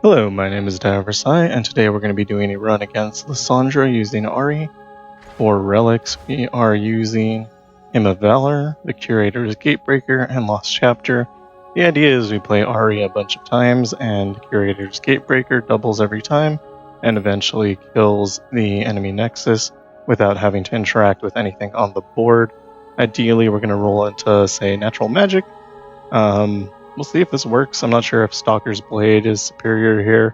Hello, my name is Davrsai, and today we're going to be doing a run against Lissandra using Ahri. For Relics, we are using Hymn of Valor, the Curator's Gatebreaker, and Lost Chapter. The idea is we play Ahri a bunch of times, and Curator's Gatebreaker doubles every time, and eventually kills the enemy nexus without having to interact with anything on the board. Ideally, we're going to roll into, say, Natural Magic. We'll see if this works. I'm not sure if Stalker's Blade is superior here,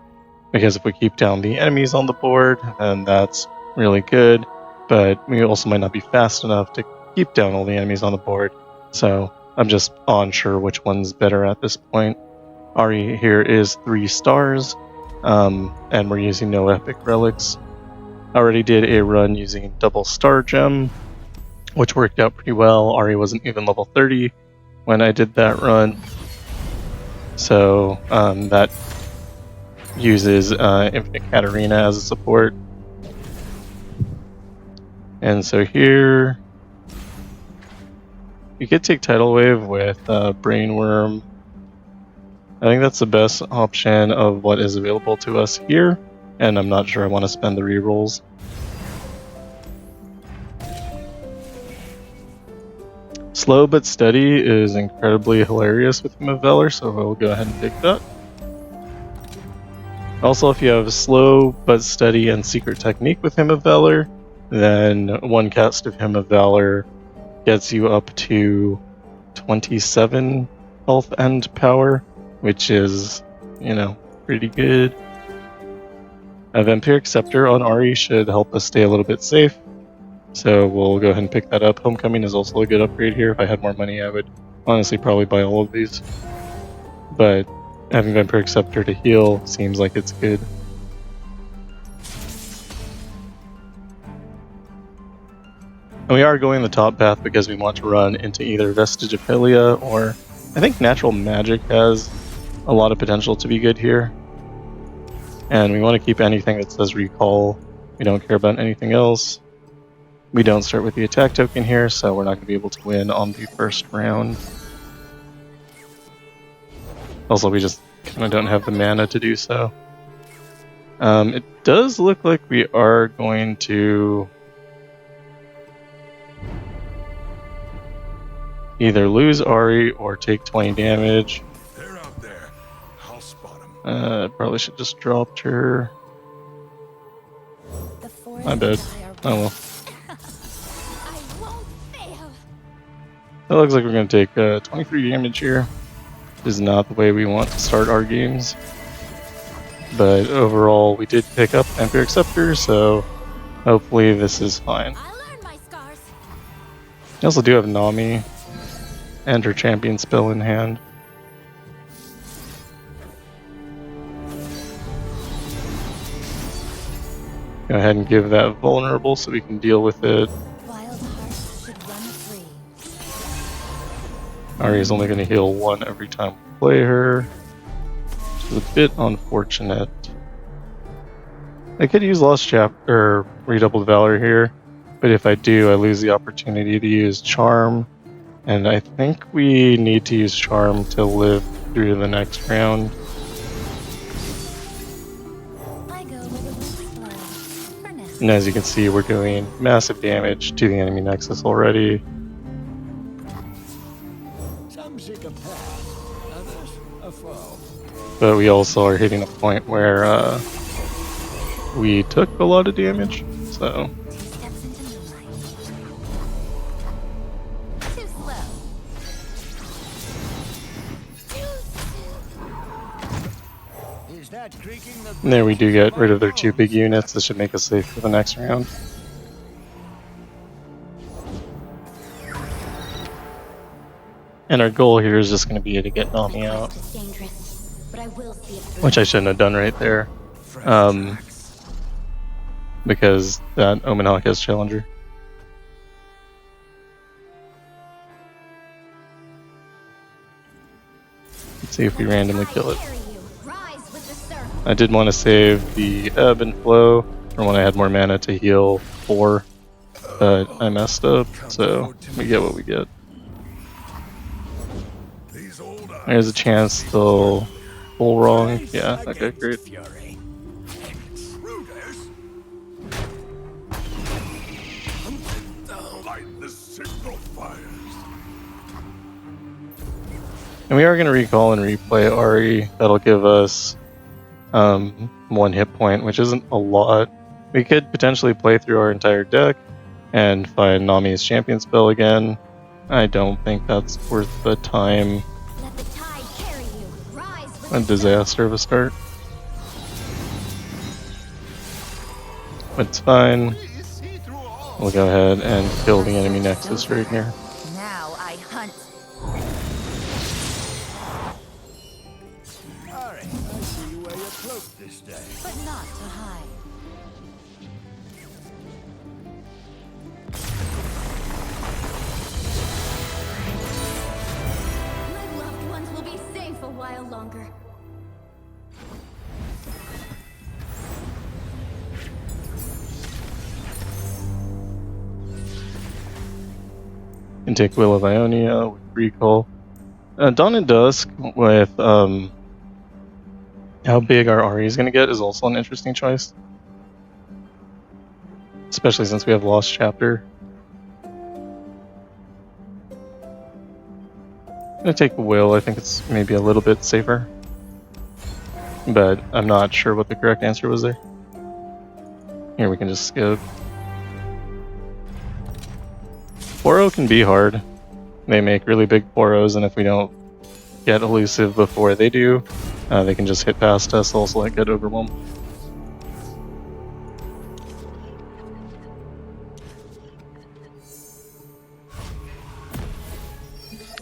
because if we keep down the enemies on the board, then that's really good, but we also might not be fast enough to keep down all the enemies on the board, so I'm just unsure which one's better at this point. Ahri here is 3 stars, and we're using no epic relics. I already did a run using double star gem, which worked out pretty well. Ahri wasn't even level 30 when I did that run. So that uses Infinite Katarina as a support. And so here, you could take Tidal Wave with Brainworm. I think that's the best option of what is available to us here, and I'm not sure I want to spend the rerolls. Slow but Steady is incredibly hilarious with Hymn of Valor, so we'll go ahead and take that. Also, if you have Slow but Steady and Secret Technique with Hymn of Valor, then one cast of Hymn of Valor gets you up to 27 health and power, which is, pretty good. A Vampiric Scepter on Ahri should help us stay a little bit safe. So we'll go ahead and pick that up. Homecoming is also a good upgrade here. If I had more money, I would honestly probably buy all of these. But having Vampiric Scepter to heal seems like it's good. And we are going the top path because we want to run into either Vestige of Helia or I think Natural Magic has a lot of potential to be good here. And we want to keep anything that says Recall. We don't care about anything else. We don't start with the attack token here, so we're not going to be able to win on the first round. Also, we just kind of don't have the mana to do so. It does look like we are going to either lose Ahri or take 20 damage. They're out there. I'll spot them. Probably should just dropped her. My bad. Oh well. It looks like we're going to take 23 damage here. This is not the way we want to start our games. But overall, we did pick up Vampiric Scepter, so hopefully this is fine. We also do have Nami and her champion spell in hand. Go ahead and give that vulnerable so we can deal with it. Ahri is only going to heal 1 every time we play her, which is a bit unfortunate. I could use Lost Chapter or Redoubled Valor here, but if I do, I lose the opportunity to use Charm, and I think we need to use Charm to live through the next round. And as you can see, we're doing massive damage to the enemy nexus already. But we also are hitting a point where we took a lot of damage, so. And there we do get rid of their 2 big units. This should make us safe for the next round. And our goal here is just going to be to get Nami out. Which I shouldn't have done right there. Because that Omen Hawk has Challenger. Let's see if we randomly kill it. I did want to save the Ebb and Flow for when I had more mana to heal 4, but I messed up, so we get what we get. There's a chance they'll pull wrong. Yeah, okay, great. Fury. Intruders. Hunted down. Light the signal fires. And we are going to recall and replay Ahri. That'll give us 1 hit point, which isn't a lot. We could potentially play through our entire deck and find Nami's champion spell again. I don't think that's worth the time. Let the tide carry you. Rise with A the disaster of a start. But it's fine. We'll go ahead and kill the enemy nexus right here. Now I hunt. Ahri, I see you wear your cloak this day. But not to hide. My loved ones will be safe a while longer. Can take Will of Ionia with recall. Dawn and Dusk with how big our Ahri is going to get is also an interesting choice. Especially since we have Lost Chapter. I'm going to take Will, I think it's maybe a little bit safer. But I'm not sure what the correct answer was there. Here we can just skip. 4-0 can be hard. They make really big 4-0s, and if we don't get elusive before they do, they can just hit past us, also like get overwhelmed.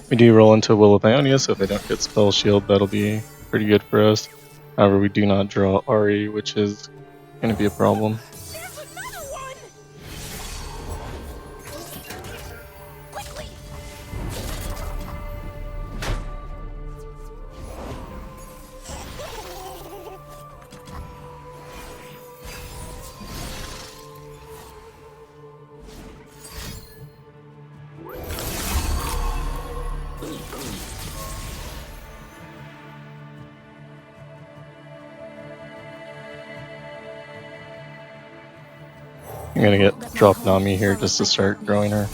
We do roll into Will of Ionia, so if they don't get Spell Shield, that'll be pretty good for us. However, we do not draw Ahri, which is going to be a problem. There's another one! Quickly! I'm going to get drop Nami here just to start growing her.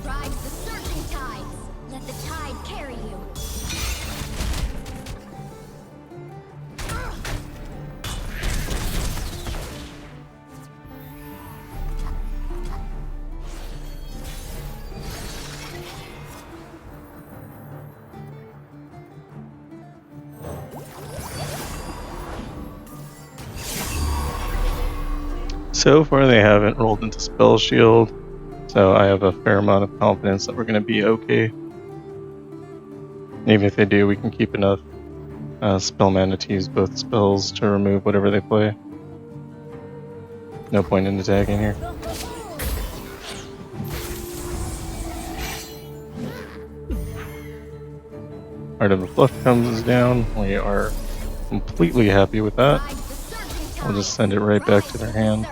Ride the surging tides. Let the tide carry you. So far they haven't rolled into Spell Shield, so I have a fair amount of confidence that we're going to be okay. Even if they do, we can keep enough spell mana to use both spells to remove whatever they play. No point in attacking here. Heart of the Fluft comes down. We are completely happy with that. Ride the surging tides. We'll just send it right back to their hand.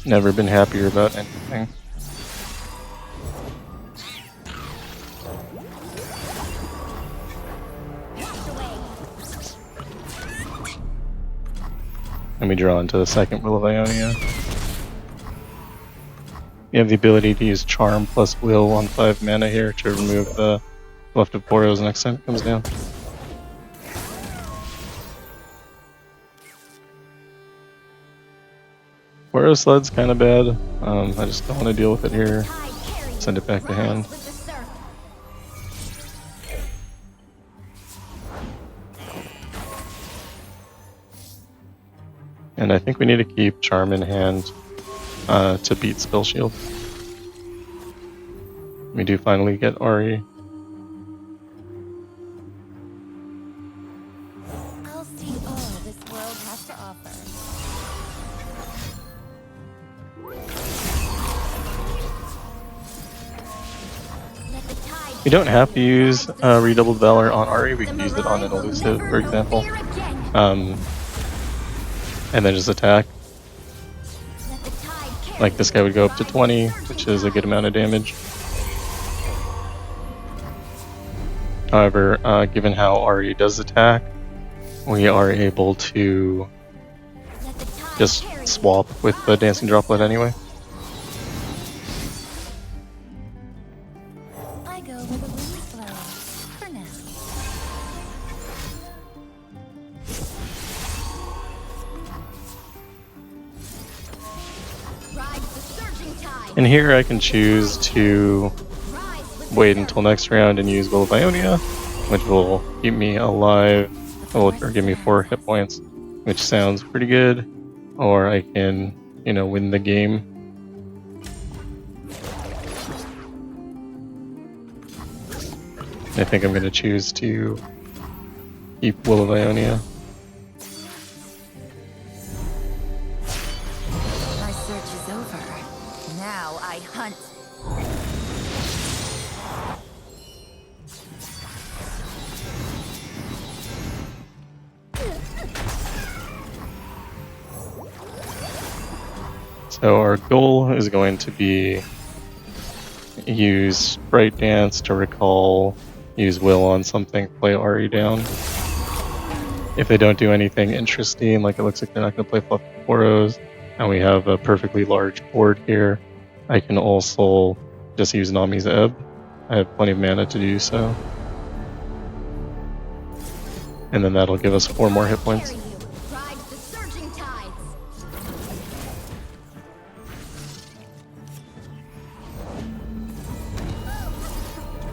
Never been happier about anything. And we draw into the second Will of Ionia. You have the ability to use Charm plus Will on 5 mana here to remove the Fluft of Poros next time it comes down. Poro Sled's kind of bad. I just don't want to deal with it here. Send it back to hand. And I think we need to keep Charm in hand to beat Spell Shield. We do finally get Ahri. I'll see all this world has to offer. Let the tide We don't have to use Redoubled Valor on Ahri, we can use it on an elusive, for example. and then just attack. Let the tide carry Like this guy would go up to 20, which is a good amount of damage. However, given how Ahri does attack, we are able to Let the tide just carry you. swap with the Dancing Droplet anyway. I go where the winds blow. For now. Ride the surging tide. And here I can choose to Rise with wait the until next round and use Will of Ionia, which will keep me alive, or give me 4 hit points, which sounds pretty good. Or I can, you know, win the game. I think I'm going to choose to keep Will of Ionia. My search is over. Now I hunt. So our goal is going to be use Sprite Dance to recall, use Will on something, play Ahri down. If they don't do anything interesting, like it looks like they're not going to play Fluft Boros, and we have a perfectly large board here, I can also just use Nami's Ebb. I have plenty of mana to do so. And then that'll give us 4 more hit points. Carry you. Ride the surging tides.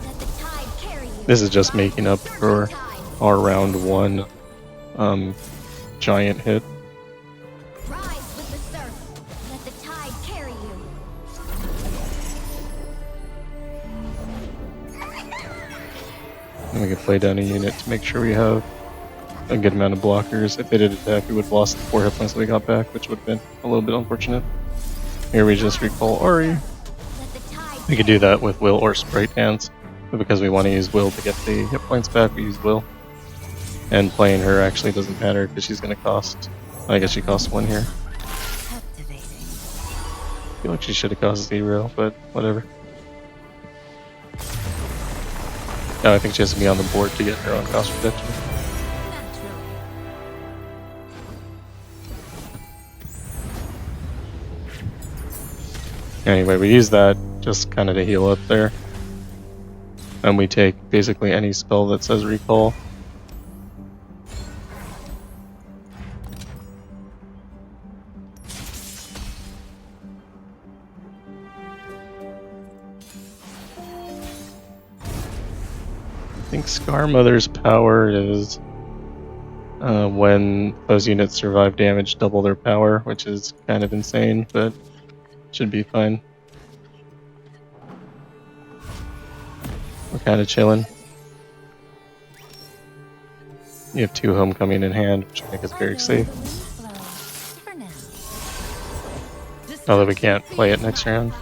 Let the tide carry you. This is just making up for our round 1 giant hit. Rise with the surf. Let the tide carry you. And we can play down a unit to make sure we have a good amount of blockers. If they did attack, we would have lost the 4 hit points that we got back, which would have been a little bit unfortunate. Here we just recall Ahri. Let the tide We could do that with Will or Sprite Dance, but because we want to use Will to get the hit points back, we use Will. And playing her actually doesn't matter because she's going to cost, I guess she costs 1 here. captivating. I feel like she should have cost 0, but whatever. No, I think she has to be on the board to get her own cost reduction. Naturally. Anyway, we use that just kind of to heal up there. And we take basically any spell that says recall. I think Scarmother's power is when those units survive damage, double their power, which is kind of insane, but should be fine. We're kind of chilling. You have 2 homecoming in hand, which I think is very safe. For now. Although we can't play it next round.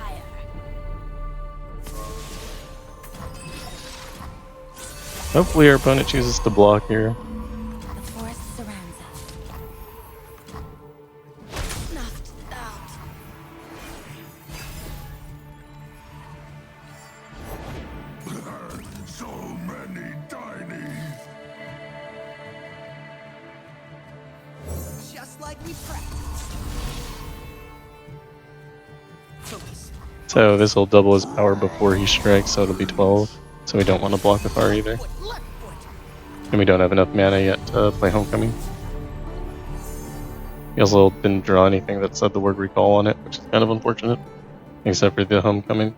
Hopefully our opponent chooses to block here. The forest surrounds us. Snuffed out. So many tinies. Just like we practiced. Focus. So this will double his power before he strikes, so it'll be 12. So we don't want to block with R either. Foot, left foot. And we don't have enough mana yet to play Homecoming. He also didn't draw anything that said the word recall on it, which is kind of unfortunate. Except for the Homecoming.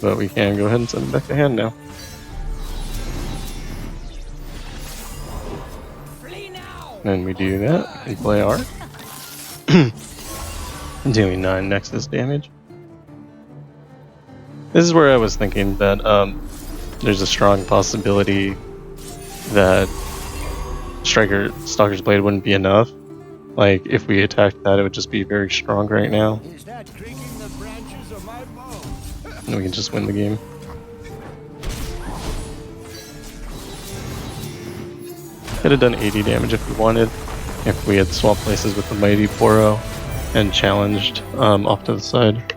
But we can go ahead and send him back to hand now. Flee now. And we do that, we play R. Doing 9 Nexus damage. This is where I was thinking that there's a strong possibility that Stalker's Blade wouldn't be enough. Like, if we attacked that, it would just be very strong right now, Is that creaking the branches of my bow? and we can just win the game. Could have done 80 damage if we wanted. if we had swapped places with the Mighty Poro and challenged off to the side.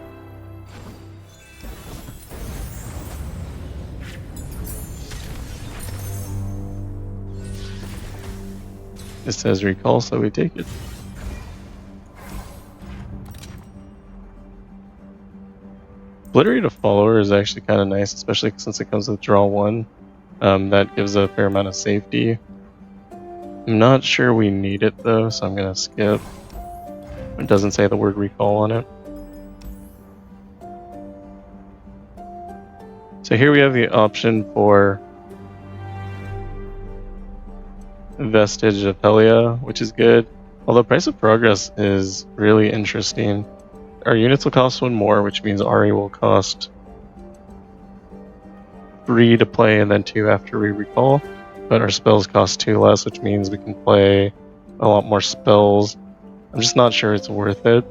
It says recall, so we take it. Obliterate Follower is actually kind of nice, especially since it comes with draw 1. That gives a fair amount of safety. I'm not sure we need it though, so I'm gonna skip. It doesn't say the word recall on it. So here we have the option for Vestige of Helia, which is good. Although Price of Progress is really interesting. Our units will cost 1 more, which means Ahri will cost 3 to play and then 2 after we recall. But our spells cost 2 less, which means we can play a lot more spells. I'm just not sure it's worth it.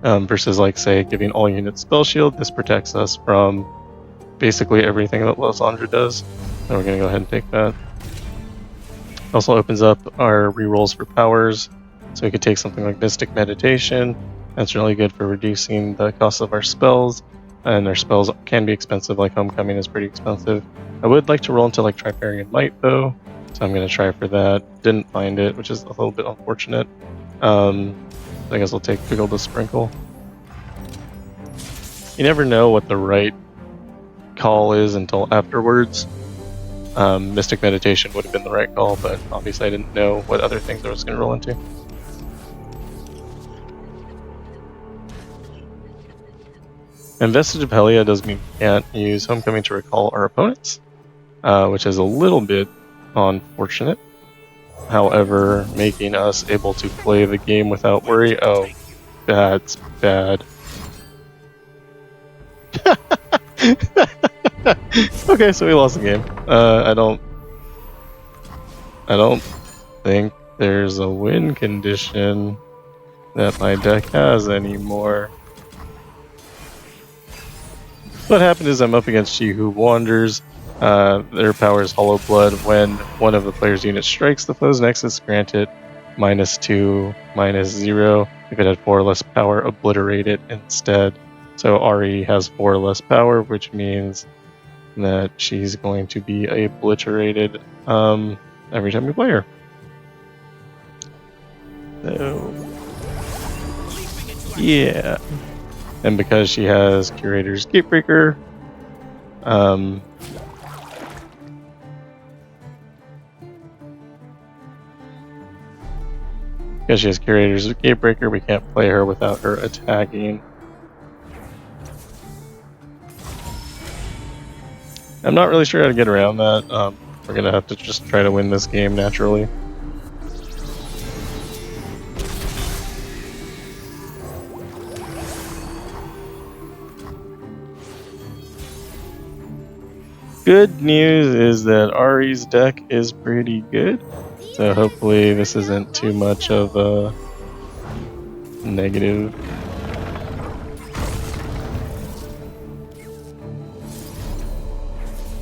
Versus, like, say, giving all units spell shield. This protects us from basically everything that Lissandra does. So we're going to go ahead and take that. Also opens up our rerolls for powers. So we could take something like Mystic Meditation. That's really good for reducing the cost of our spells. And our spells can be expensive, like Homecoming is pretty expensive. I would like to roll into like Trifarian Might though, so I'm going to try for that. Didn't find it, which is a little bit unfortunate. I guess I'll take Piggle Sprinkle. You never know what the right call is until afterwards. Mystic Meditation would have been the right call, but obviously I didn't know what other things I was going to roll into. And Vestige of Helia does mean we can't use Homecoming to recall our opponents, which is a little bit unfortunate. However, making us able to play the game without worry. Oh, that's bad. Okay, so we lost the game. I don't think there's a win condition that my deck has anymore. What happened is I'm up against She Who Wanders. Their power is Hollow Blood. When one of the player's units strikes the foe's nexus, grant it -2, -0. If it had 4 less power, obliterate it instead. So Ahri has 4 less power, which means that she's going to be obliterated every time we play her. So, yeah. And because she has Curator's Gatebreaker, because she has Curator's Gatebreaker, we can't play her without her attacking. I'm not really sure how to get around that. We're gonna have to just try to win this game naturally. Good news is that Ahri's deck is pretty good, so hopefully this isn't too much of a negative.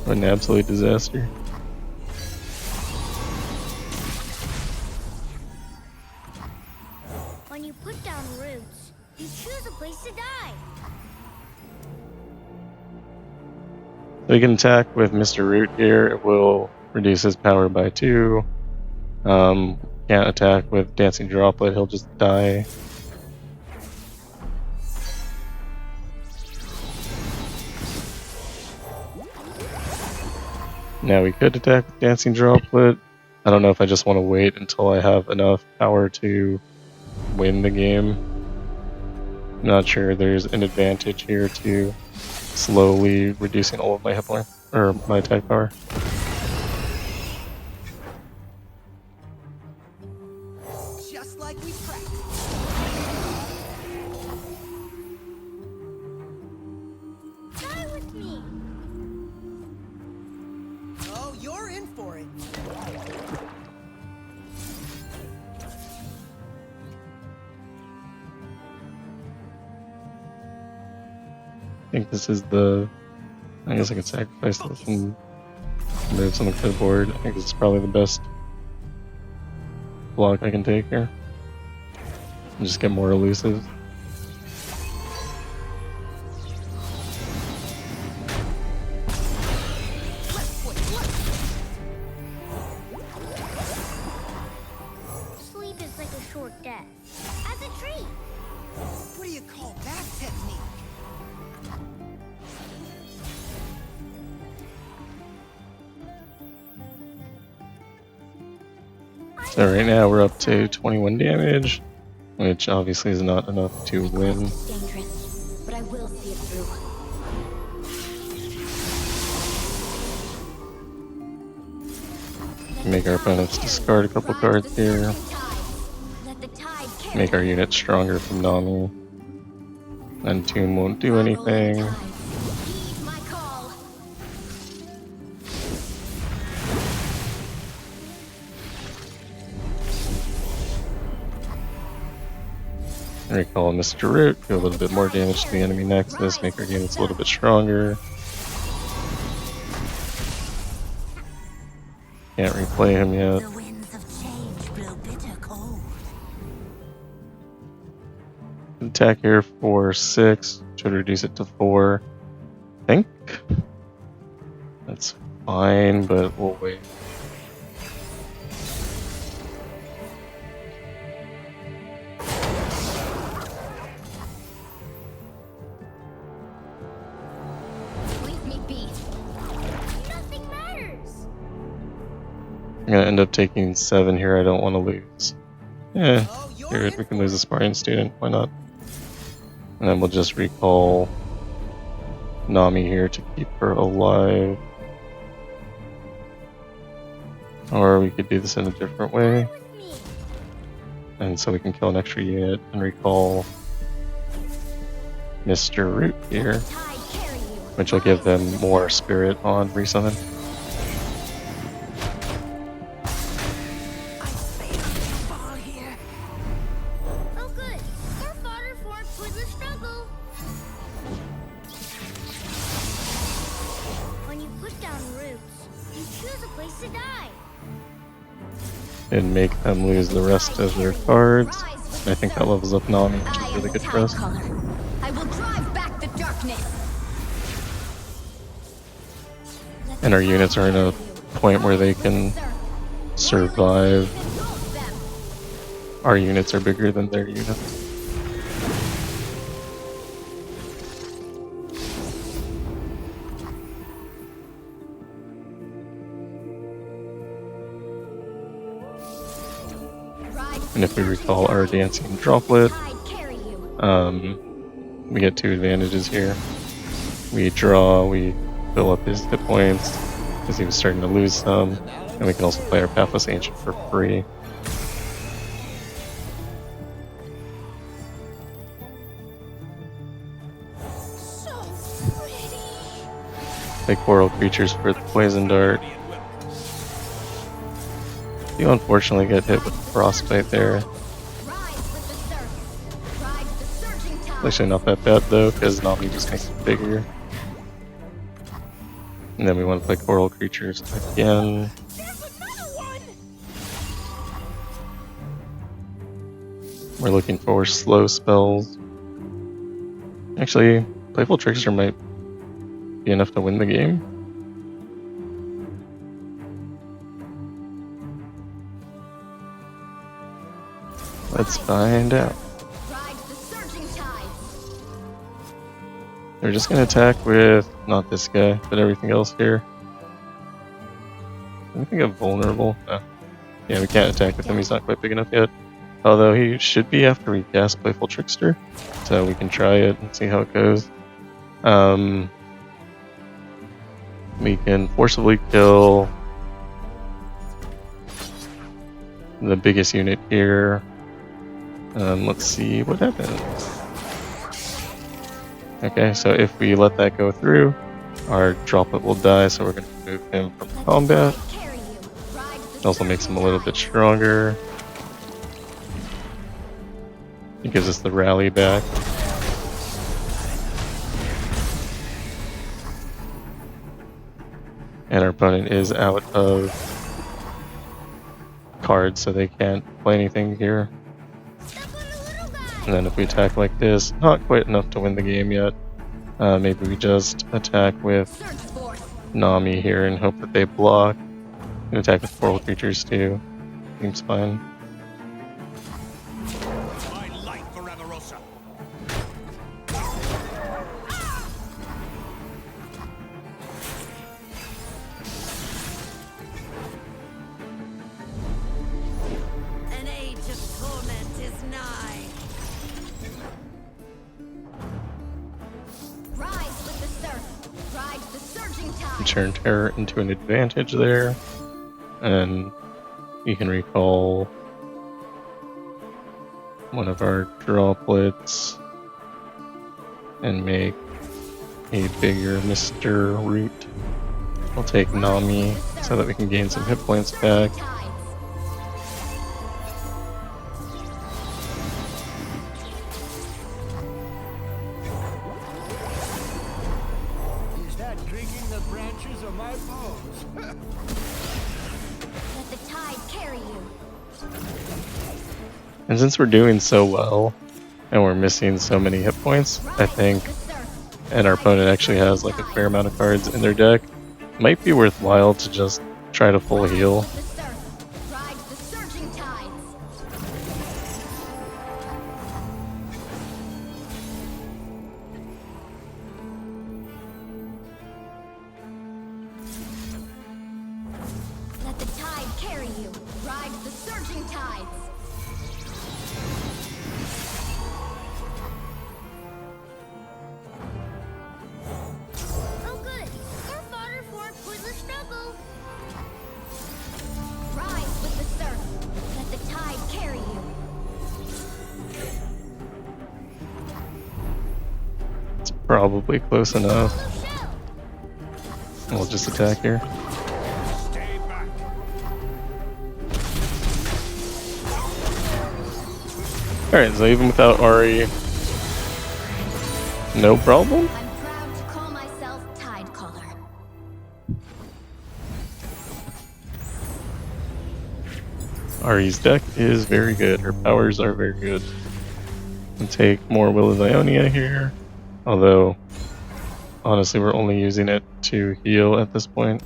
What an absolute disaster. When you put down roots, you choose a place to die. We can attack with Mr. Root here. It will reduce his power by 2. Can't attack with Dancing Droplet, he'll just die. Now we could attack with Dancing Droplet. I don't know if I just want to wait until I have enough power to win the game. I'm not sure there's an advantage here to slowly reducing all of my hit point, or my attack power. Just like we practiced. Die with me. Oh, you're in for it. I think this is the... I guess I could sacrifice this and move something to the board. I think this is probably the best block I can take here. And just get more elusive. Sleep is like a short death. As a treat. What do you call that technique? So right now we're up to 21 damage, which obviously is not enough to win. It's dangerous, but I will see it through. Make our opponents discard a couple cards here. Make our unit stronger from Nami. Entomb won't do anything. Recall Mr. Root, do a little bit more damage to the enemy nexus, make our units a little bit stronger. Can't replay him yet. The winds of change blow bitter cold. Attack here for 6, should reduce it to 4. I think that's fine, but we'll wait. Leave me be. Nothing matters. I'm gonna end up taking 7 here, I don't want to lose. Yeah, Oh, you're here in we can for lose it. a sparring student, why not? And then we'll just recall Nami here to keep her alive. Or we could do this in a different way. With me. And so we can kill an extra unit and recall Mr. Root here, Tide carry you. which will give them more spirit on resummon. Oh good. More fodder for a pointless struggle. When you put down roots, you choose a place to die. And make them lose the rest of their cards. I think that levels up Nami, which is really good for us. I will drive back the darkness. And our units are in a point where they can survive. Our units are bigger than their units. And if we recall our dancing droplet, we get 2 advantages here. We draw, we fill up his hit points because he was starting to lose some, and we can also play our Pathless Ancient for free. So pretty. Play Coral Creatures for the Poison Dart. You unfortunately get hit with Frostbite there. Rise with the surf. Ride the surging tide. Actually not that bad though, because Nami just makes it bigger. And then we want to play Coral Creatures again. There's another one. We're looking for slow spells. Actually, Playful Trickster might be enough to win the game. Let's find out. Ride the surging tide. They're just gonna attack with not this guy, but everything else here. I think I'm vulnerable. No. Yeah, we can't attack with him, he's not quite big enough yet. Although he should be after we cast Playful Trickster, so we can try it and see how it goes. We can forcibly kill the biggest unit here. Let's see what happens. Okay, so if we let that go through, our droplet will die, so we're going to move him from combat. Carry you. Ride the It also makes him a little bit stronger. It gives us the rally back. And our opponent is out of cards, so they can't play anything here. And then if we attack like this, not quite enough to win the game yet. Maybe we just attack with Nami here and hope that they block. And attack with coral creatures too. Seems fine. My light forever, Rosa. An age of torment is nigh. Rise with the surf. Ride the surging tide. Turn terror into an advantage there. And you can recall one of our droplets and make a bigger Mr. Root. We'll take Nami so that we can gain some hit points back. Is that creaking the branches of my bones? Let the tide carry you. And since we're doing so well and we're missing so many hit points, I think, and our opponent actually has like a fair amount of cards in their deck, it might be worthwhile to just try to full heal. Ride the surging tides. Let the tide carry you. Ride the surging tides. Oh good. More fodder for a pointless struggle. Rise with the surf. Let the tide carry you. It's probably close enough. Follow shell. We'll just attack here. Stay back. Alright, so even without Ahri, no problem. I'm proud to call myself Tidecaller. Ahri's deck is very good. Her powers are very good. We'll take more Will of Ionia here. Although, honestly, we're only using it to heal at this point.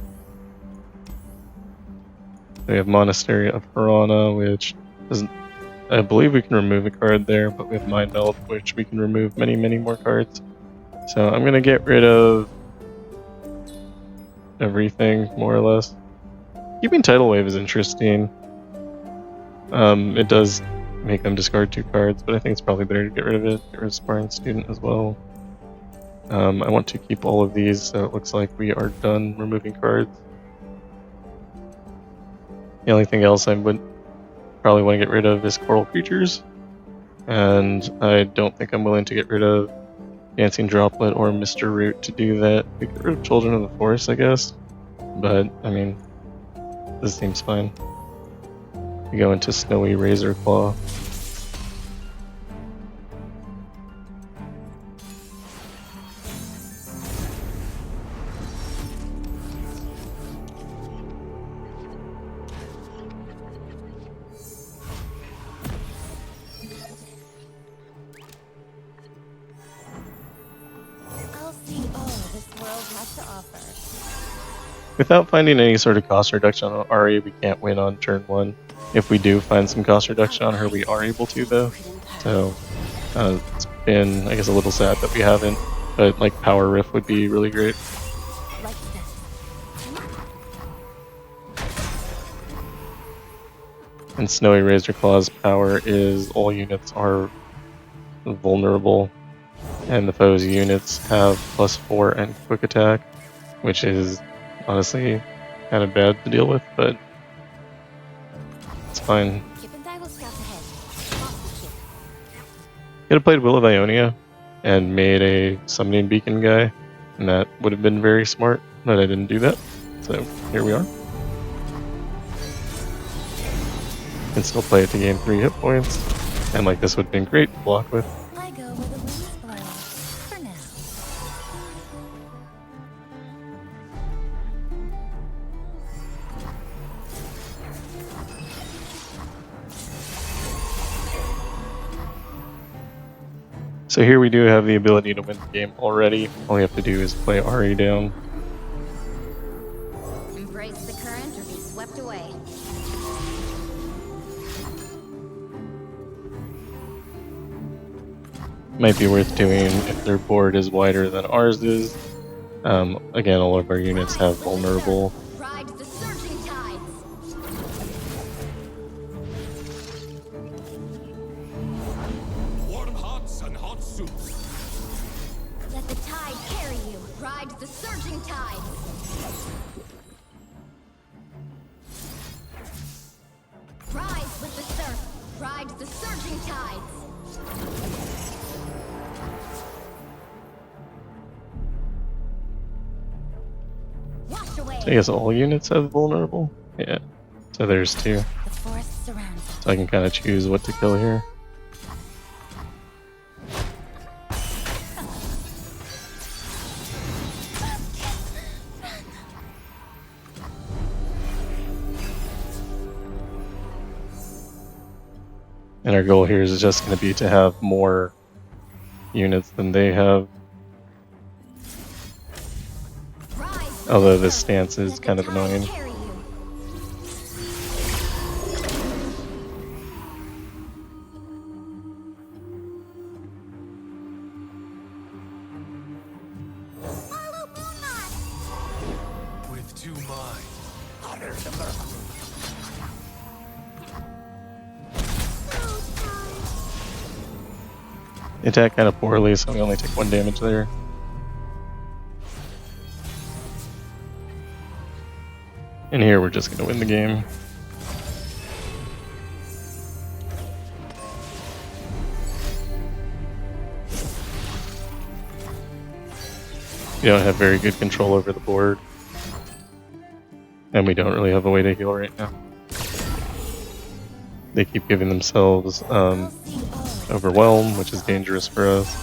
We have Monastery of Piranha, which doesn't. I believe we can remove a card there, but we have Mind Meld, which we can remove many, many more cards. So I'm gonna get rid of everything, more or less. Keeping Tidal Wave is interesting. It does make them discard 2 cards, but I think it's probably better to get rid of it. Get rid of Sparring Student as well. I want to keep all of these, so it looks like we are done removing cards. The only thing else I would probably want to get rid of is Coral Creatures, and I don't think I'm willing to get rid of Dancing Droplet or Mr. Root to do that. We get rid of Children of the Forest, I guess, but I mean, this seems fine. We go into Snowy Razorclaw. I'll see all this world has to offer. Without finding any sort of cost reduction on Ahri, we can't win on turn 1. If we do find some cost reduction on her, we are able to, though. So, it's been, I guess, a little sad that we haven't. But, like, Power Rift would be really great. Like this. And Snowy Razorclaw's power is all units are vulnerable. And the foe's units have +4 and quick attack, which is honestly kind of bad to deal with, but it's fine. Chip and I will scout ahead. Off the chip. Could have played Will of Ionia and made a Summoning Beacon guy, and that would have been very smart, but I didn't do that. So here we are. Can still play it to gain 3 hit points, and like this would have been great to block with. I go where the winds blow. For now. So here we do have the ability to win the game already. All we have to do is play Ahri down. Embrace the current or be swept away. Might be worth doing if their board is wider than ours is. Again, all of our units have vulnerable. Ride the surging tides. Warm hearts and hot soups. Let the tide carry you. Ride the surging tides. Rise with the surf. Ride the surging tides. Wash away. I guess all units have vulnerable. Yeah. So there's 2. The forest surrounds us. So I can kind of choose what to kill here. And our goal here is just going to be to have more units than they have. Rise with Although the this surf. stance is Let the kind of tide annoying. carry you. Follow Moonlight. With 2 minds. Honor the Mercury. They attack kind of poorly, so we only take 1 damage there. And here we're just going to win the game. We don't have very good control over the board. And we don't really have a way to heal right now. They keep giving themselves overwhelm, which is dangerous for us.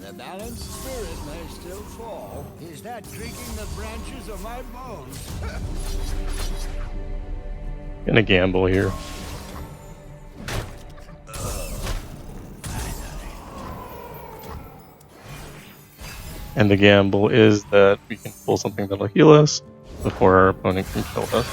The balanced spirit may still fall. Is that creaking the branches of my bones? Gonna gamble here. And the gamble is that we can pull something that'll heal us before our opponent can kill us.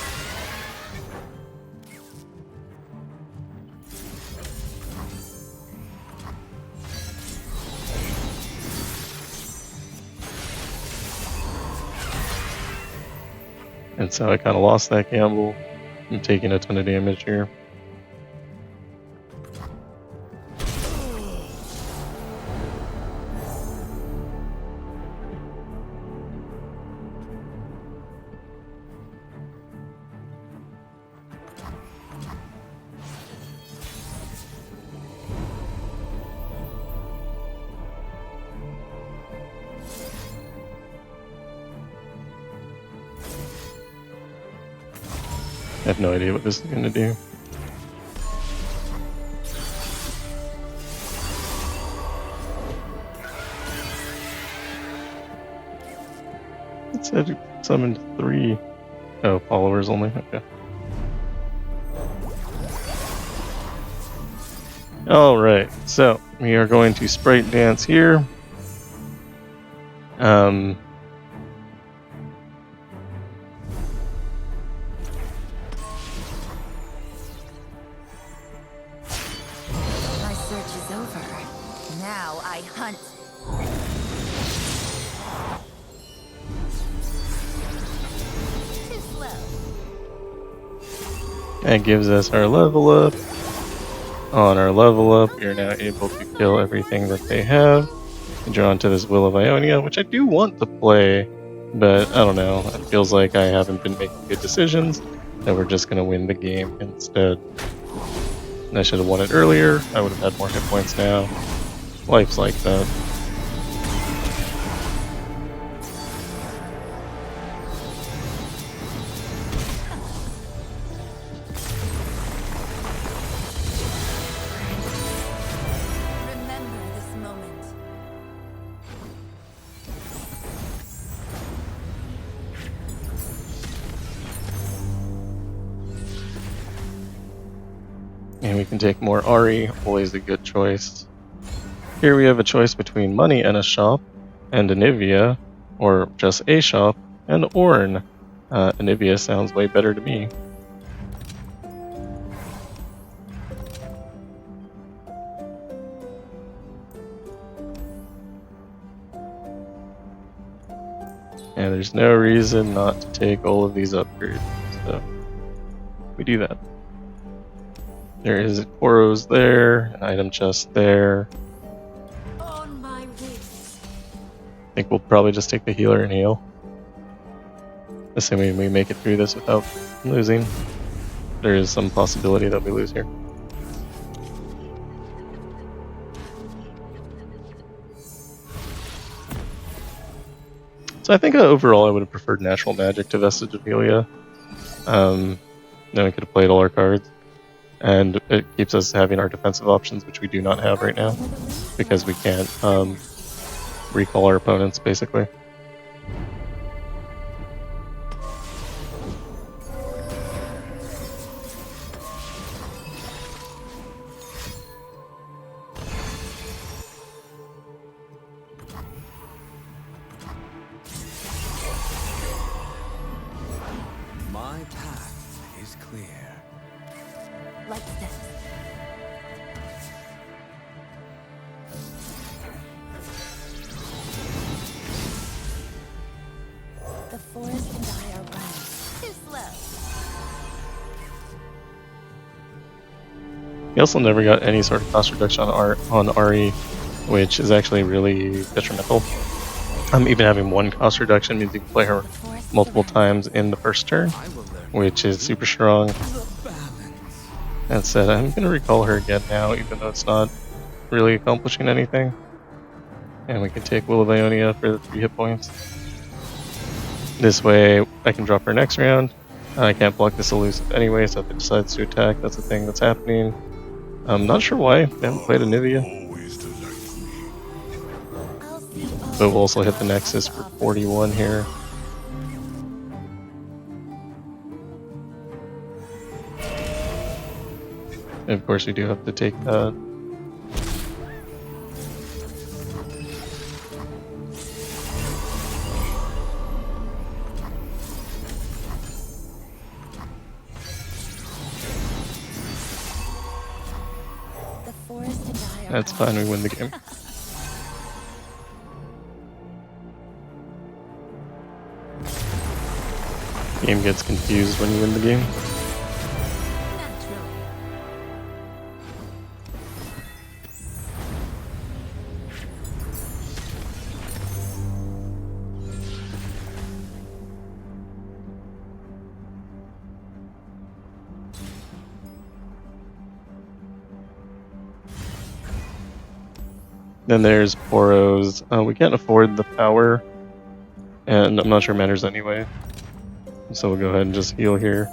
And so I kind of lost that gamble. I'm taking a ton of damage here. I have no idea what this is going to do. It said it summoned 3 followers only. Okay. Alright, so we are going to Sprite Dance here. My search is over. Now I hunt. Too slow. That gives us our level up. On our level up, we are now able to kill everything that they have. And drawn to this Will of Ionia, which I do want to play, but I don't know. It feels like I haven't been making good decisions, that we're just going to win the game instead. And I should have won it earlier. I would have had more hit points now. Life's like that. And we can take more Ahri, always a good choice. Here we have a choice between money and a shop, and Anivia, or just a shop, and Ornn. Anivia sounds way better to me. And there's no reason not to take all of these upgrades, so we do that. There is Poros there, an item chest there. On my wings. I think we'll probably just take the healer and heal. Assuming we make it through this without losing. There is some possibility that we lose here. So I think overall I would have preferred natural magic to Vestige of Helia. Then we could have played all our cards. And it keeps us having our defensive options, which we do not have right now. Because we can't recall our opponents, basically. My path is clear. Like this. The forest and I are running. Too slow. We also never got any sort of cost reduction on Ahri, which is actually really detrimental. Even having one cost reduction means you can play her multiple times in the first turn, which is super strong. That said, I'm going to recall her again now, even though it's not really accomplishing anything. And we can take Will of Ionia for the 3 hit points. This way, I can drop her next round. I can't block this elusive anyway, so if it decides to attack, that's the thing that's happening. I'm not sure why. I haven't played Anivia. Always delights me. But we'll also hit the nexus for 41 here. And of course, we do have to take that. The forest and I are That's fine, we win the game. Game gets confused when you win the game. naturally. Then there's Poros. We can't afford the power, and I'm not sure it matters anyway. So we'll go ahead and just heal here.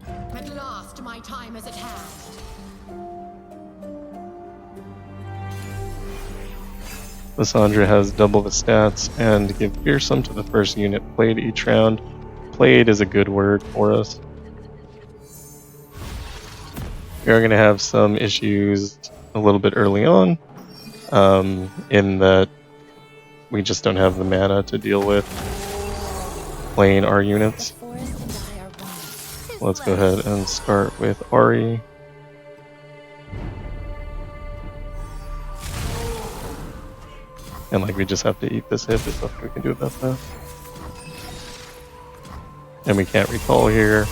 At last, my time is at hand. Lissandra has double the stats and give fearsome to the first unit played each round. Played is a good word for us. We are going to have some issues a little bit early on, in that we just don't have the mana to deal with playing our units. The forest and I are one. Let's go ahead and start with Ahri. And like we just have to eat this hit, there's nothing we can do about that. And we can't recall here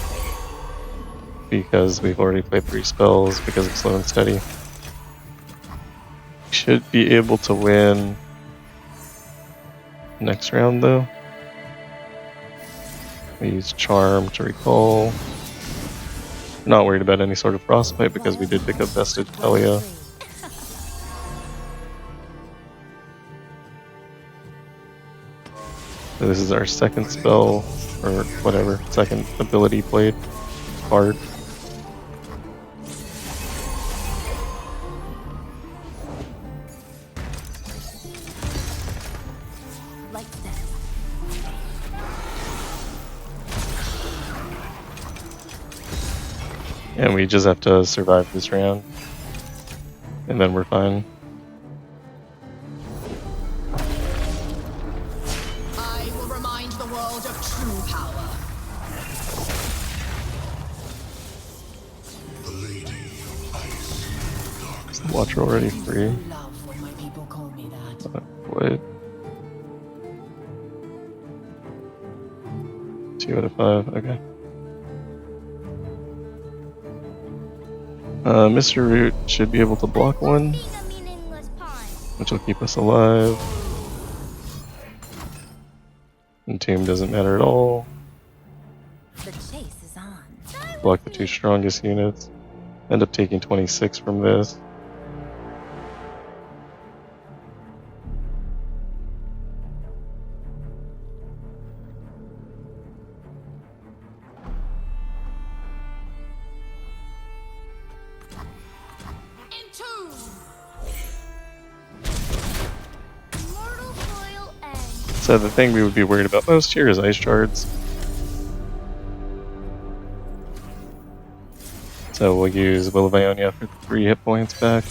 because we've already played 3 spells because of slow and steady. Should be able to win next round though. We use Charm to recall. Not worried about any sort of frostbite because we did pick up Vestige of Helia. So this is our second spell, or whatever, second ability played card. Like this. And we just have to survive this round. And then we're fine. I will remind the world of true power. The Lady of Ice, Darkness. Watcher already free. Love when my people call me that. What? 2 out of 5, okay. Mr. Root should be able to block one, Being a meaningless pawn. which will keep us alive. Entomb doesn't matter at all. The chase is on. Block the 2 strongest units. End up taking 26 from this. Entomb! Mortal coil end. So the thing we would be worried about most here is Ice Shards. So we'll use Will of Ionia for 3 hit points back.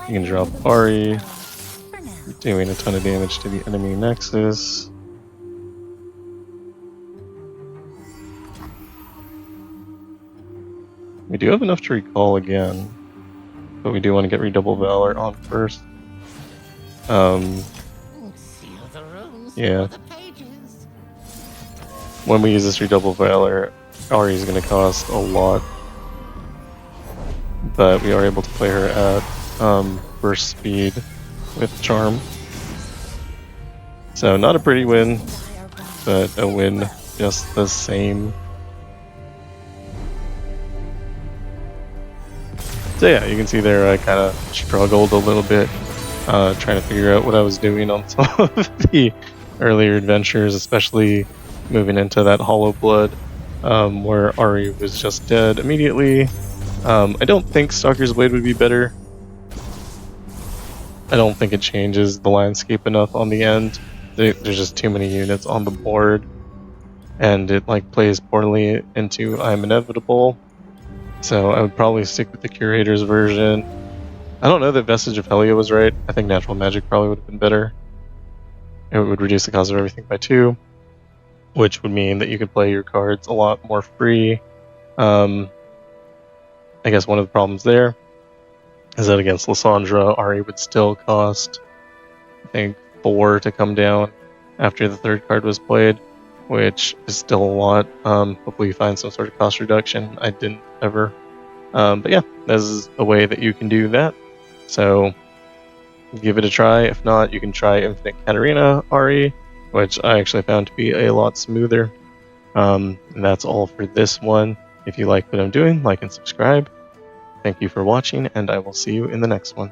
You can drop Ahri, For now. doing a ton of damage to the enemy nexus. We do have enough to recall again, but we do want to get Redouble Valor on first. Seal the runes Yeah. for the pages. When we use this Redouble Valor, Ahri is going to cost a lot, but we are able to play her at burst speed with Charm. So not a pretty win, but a win just the same. So yeah, you can see there I kind of struggled a little bit trying to figure out what I was doing on some of the earlier adventures, especially moving into that Hollow Blood where Ahri was just dead immediately. I don't think Stalker's Blade would be better. I don't think it changes the landscape enough on the end. There's just too many units on the board, and it like plays poorly into I'm Inevitable. So I would probably stick with the Curator's version. I don't know that Vestige of Helia was right. I think Natural Magic probably would have been better. It would reduce the cost of everything by 2, which would mean that you could play your cards a lot more free. I guess one of the problems there is that against Lissandra, Ahri would still cost, I think, 4 to come down after the 3rd card was played, which is still a lot. Hopefully you find some sort of cost reduction. I didn't ever. But yeah, this is a way that you can do that. So give it a try. If not, you can try Infinite Katarina Ahri, which I actually found to be a lot smoother. And that's all for this one. If you like what I'm doing, like and subscribe. Thank you for watching, and I will see you in the next one.